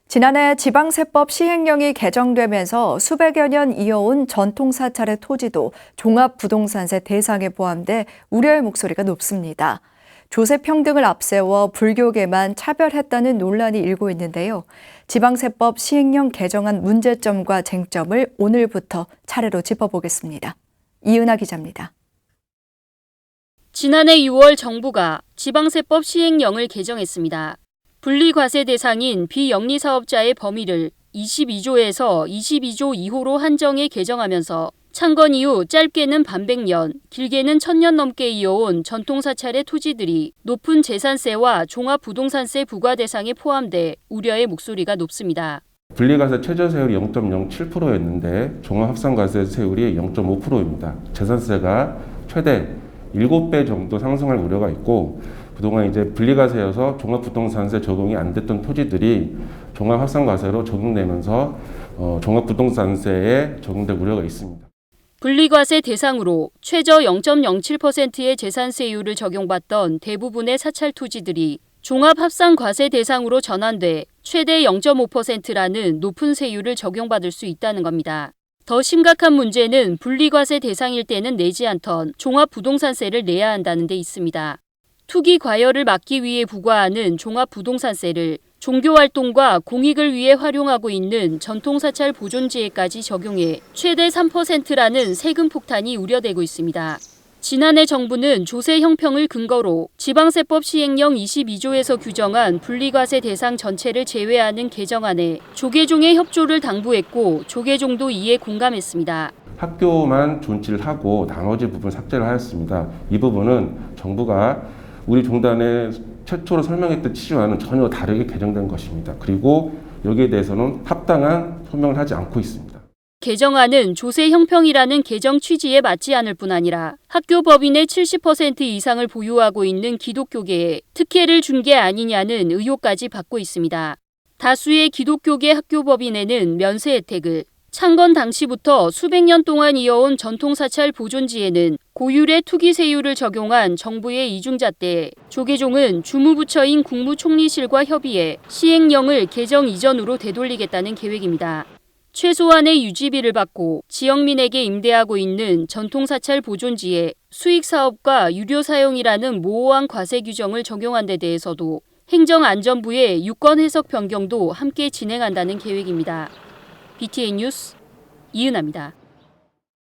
지난해 지방세법 시행령이 개정되면서 수백여 년 이어온 전통사찰의 토지도 종합부동산세 대상에 포함돼 우려의 목소리가 높습니다. 조세평등을 앞세워 불교계만 차별했다는 논란이 일고 있는데요. 지방세법 시행령 개정안 문제점과 쟁점을 오늘부터 차례로 짚어보겠습니다. 이은하 기자입니다. 지난해 6월 정부가 지방세법 시행령을 개정했습니다. 분리과세 대상인 비영리사업자의 범위를 22조에서 22조 2호로 한정해 개정하면서 창건 이후 짧게는 반백년, 길게는 1000년 넘게 이어온 전통사찰의 토지들이 높은 재산세와 종합부동산세 부과 대상에 포함돼 우려의 목소리가 높습니다. 분리과세 최저세율이 0.07%였는데 종합합산과세 세율이 0.5%입니다. 재산세가 최대 7배 정도 상승할 우려가 있고, 그동안 이제 분리과세여서 종합부동산세 적용이 안 됐던 토지들이 종합합산과세로 적용되면서 종합부동산세에 적용될 우려가 있습니다. 분리과세 대상으로 최저 0.07%의 재산세율을 적용받던 대부분의 사찰 토지들이 종합합산과세 대상으로 전환돼 최대 0.5%라는 높은 세율을 적용받을 수 있다는 겁니다. 더 심각한 문제는 분리과세 대상일 때는 내지 않던 종합부동산세를 내야 한다는 데 있습니다. 투기 과열을 막기 위해 부과하는 종합부동산세를 종교활동과 공익을 위해 활용하고 있는 전통사찰 보존지에까지 적용해 최대 3%라는 세금 폭탄이 우려되고 있습니다. 지난해 정부는 조세 형평을 근거로 지방세법 시행령 22조에서 규정한 분리과세 대상 전체를 제외하는 개정안에 조계종의 협조를 당부했고, 조계종도 이에 공감했습니다. 학교만 존치를 하고 나머지 부분 삭제를 하였습니다. 이 부분은 정부가 우리 종단에 최초로 설명했던 취지와는 전혀 다르게 개정된 것입니다. 그리고 여기에 대해서는 합당한 소명을 하지 않고 있습니다. 개정안은 조세 형평이라는 개정 취지에 맞지 않을 뿐 아니라 학교 법인의 70% 이상을 보유하고 있는 기독교계에 특혜를 준 게 아니냐는 의혹까지 받고 있습니다. 다수의 기독교계 학교 법인에는 면세 혜택을, 창건 당시부터 수백 년 동안 이어온 전통사찰 보존지에는 고율의 투기세율을 적용한 정부의 이중잣 때 조계종은 주무부처인 국무총리실과 협의해 시행령을 개정 이전으로 되돌리겠다는 계획입니다. 최소한의 유지비를 받고 지역민에게 임대하고 있는 전통사찰 보존지에 수익사업과 유료사용이라는 모호한 과세 규정을 적용한 데 대해서도 행정안전부의 유권 해석 변경도 함께 진행한다는 계획입니다. BTN 뉴스 이은하입니다.